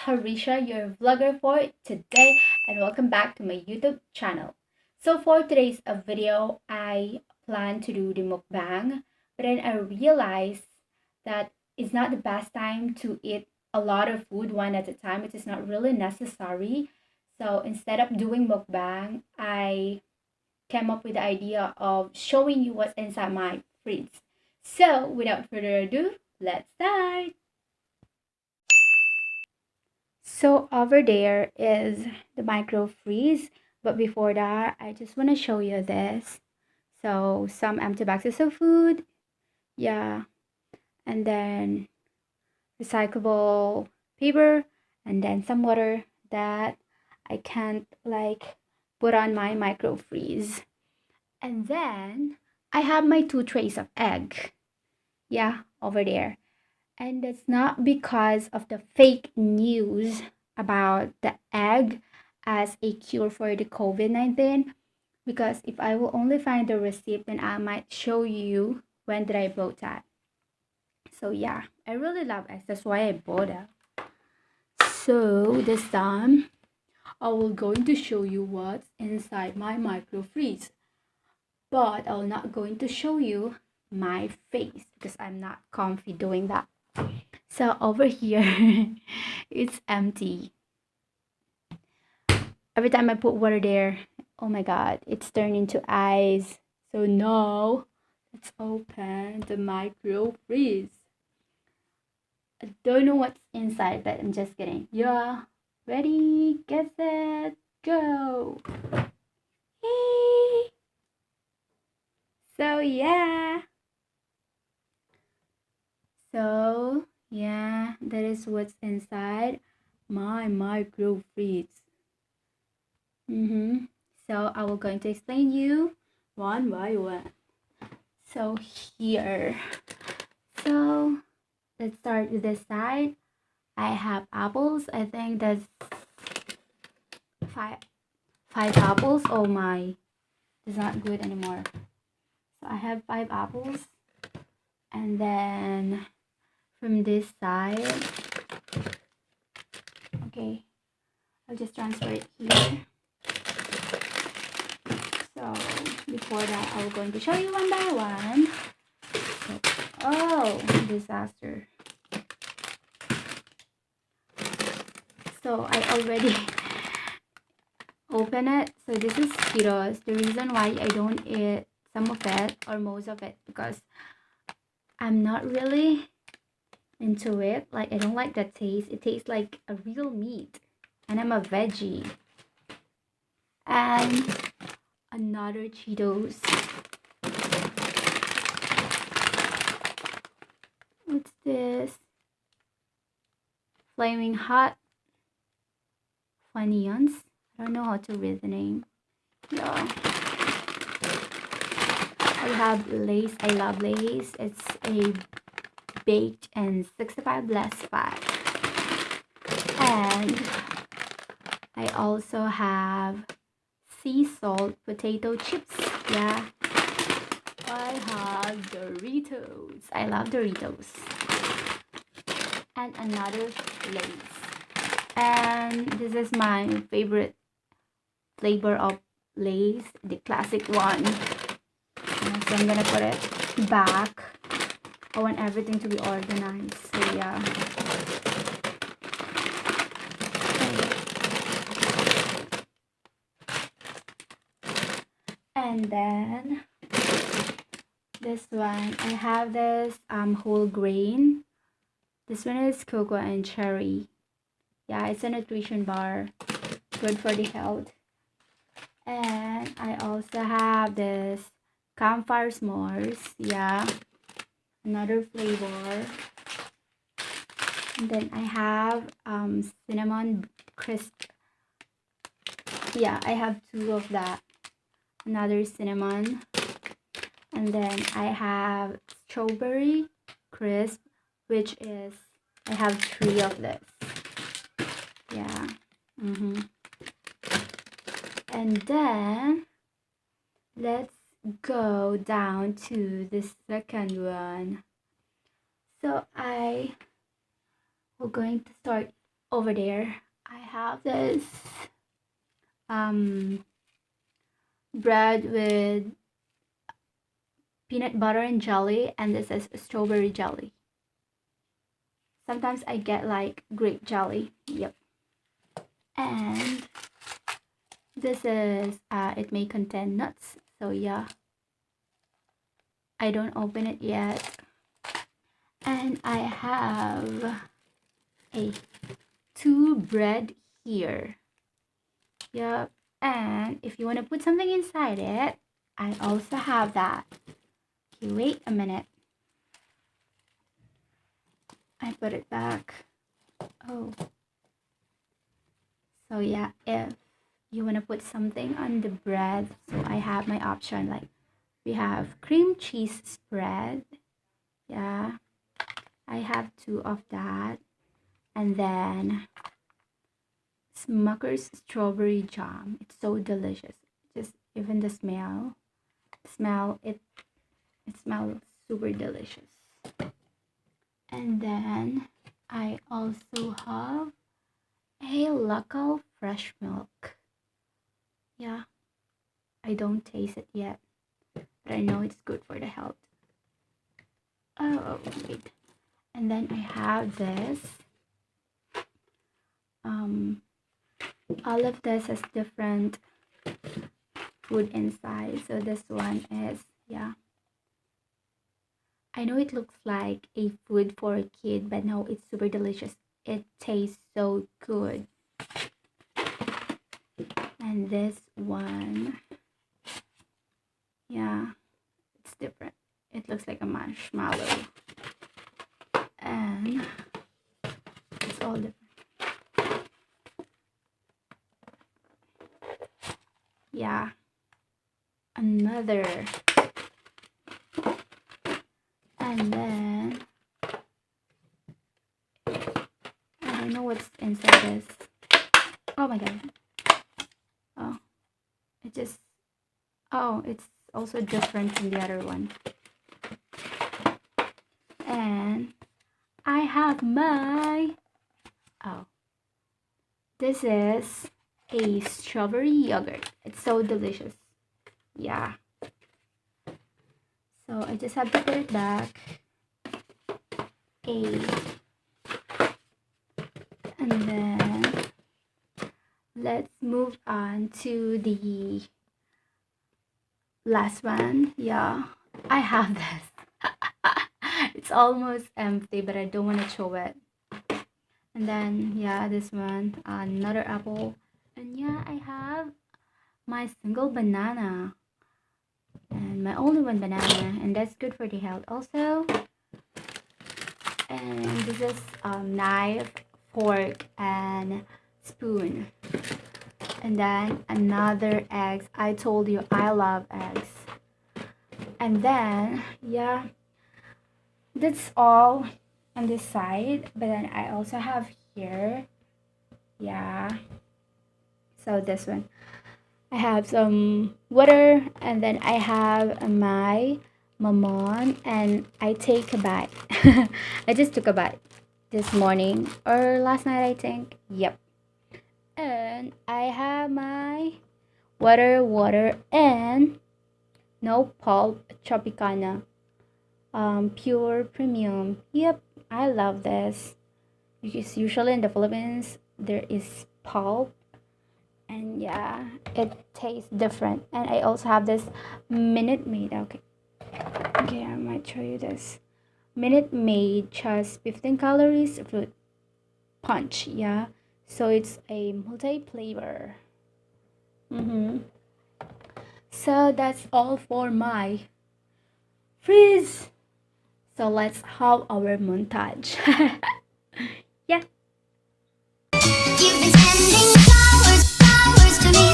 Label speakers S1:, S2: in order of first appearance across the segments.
S1: Harisha, your vlogger for today, and welcome back to my YouTube channel. So for today's video, I plan to do the mukbang, but then I realized that it's not the best time to eat a lot of food one at a time. It is not really necessary. So instead of doing mukbang, I came up with the idea of showing you what's inside my fridge. So without further ado, let's start. So over there is the micro freeze, but before that, I just want to show you this. So some empty boxes of food, yeah, and then recyclable paper, and then some water that I can't like put on my micro freeze. And then I have my 2 trays of egg, yeah, over there. And it's not because of the fake news about the egg as a cure for the COVID-19. Because if I will only find the receipt, then I might show you when did I bought that. So yeah, I really love eggs. That's why I bought it. So this time, I will going to show you what's inside my micro freeze. But I'm not going to show you my face because I'm not comfy doing that. So over here, it's empty. Every time I put water there, oh my god, it's turned into ice. So now, let's open the micro freeze. I don't know what's inside, but I'm just kidding. Yeah, ready, get set, go. Hey. So yeah. So yeah, that is what's inside my micro freeze. So I will going to explain you one by one. So here, so let's start with this side. I have apples. I think that's five apples. Oh my, it's not good anymore. So I have 5 apples, and then from this side, okay, I'll just transfer it here. So before that, I'm going to show you one by one. So, oh, disaster. So I already open it. So this is Skittles. The reason why I don't eat some of it or most of it because I'm not really into it. Like I don't like the taste. It tastes like a real meat, and I'm a veggie. And another Cheetos. What's this? Flaming Hot Funyuns. I don't know how to read the name. Yeah. I have Lay's. I love Lay's. It's a baked and 65 less fat. And I also have sea salt potato chips. Yeah. I have Doritos. I love Doritos. And another Lay's. And this is my favorite flavor of Lay's, the classic one. So I'm gonna put it back. I want everything to be organized. So yeah. And then this one, I have this whole grain. This one is cocoa and cherry. Yeah, it's a nutrition bar, good for the health. And I also have this campfire s'mores. Yeah, another flavor. And then I have cinnamon crisp. Yeah, I have 2 of that. Another cinnamon. And then I have strawberry crisp, which is I have 3 of this. Yeah. And then let's go down to the second one. So I will going to start over there, I have this bread with peanut butter and jelly, and this is strawberry jelly. Sometimes I get like grape jelly. Yep. And this is it may contain nuts, so yeah, I don't open it yet. And I have a 2 bread here. Yep. And if you want to put something inside it, I also have that. Okay, wait a minute. I put it back. Oh. So yeah, if you want to put something on the bread, so I have my option. Like, we have cream cheese spread. Yeah, I have 2 of that. And then Smucker's strawberry jam. It's so delicious. Just even the smell it smells super delicious. And then I also have a local fresh milk. Yeah, I don't taste it yet, but I know it's good for the health. Oh, wait. And then I have this. All of this has different food inside. So this one is, yeah, I know it looks like a food for a kid, but no, it's super delicious. It tastes so good. And this one, yeah, it's different. It looks like a marshmallow. And it's all different. Yeah, another. And then I don't know what's inside this. Oh my god. Oh, it's also different from the other one. And I have this is a strawberry yogurt. It's so delicious. Yeah. So I just have to put it back. And then let's move on to the last one. Yeah, I have this. It's almost empty, but I don't want to show it. And then yeah, this one, another apple. And yeah, I have my single banana and my only one banana, and that's good for the health also. And this is knife, fork, and spoon. And then another eggs. I told you I love eggs. And then yeah, that's all on this side. But then I also have here, yeah, so this one, I have some water, and then I have my mamon, and I take a bite. I just took a bite this morning or last night, I think. Yep. And I have my water, and no pulp Tropicana, pure premium. Yep, I love this because usually in the Philippines there is pulp, and yeah, it tastes different. And I also have this Minute Maid. Okay, I might show you this Minute Maid, just 15 calories fruit punch. Yeah, so it's a multi-flavor. So that's all for my freeze. So let's have our montage. Yeah. You've been sending flowers to me.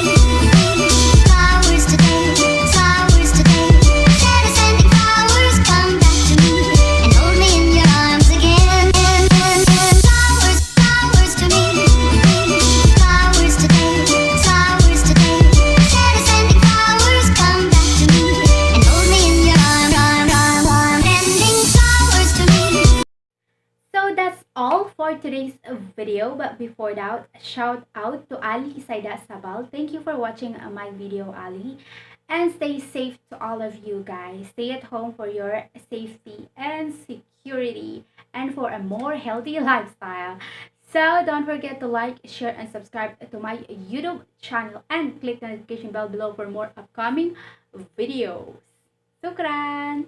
S1: Flowers today, flowers today. Instead of sending flowers, come back to me and hold me in your arms again. Flowers to me. Flowers today, flowers today. Instead of sending flowers, come back to me and hold me in your arms. Sending flowers to me. So that's video. But before that, shout out to Ali Saida Sabal. Thank you for watching my video, Ali. And stay safe to all of you guys. Stay at home for your safety and security and for a more healthy lifestyle. So don't forget to like, share, and subscribe to my YouTube channel and click the notification bell below for more upcoming videos. Shukran!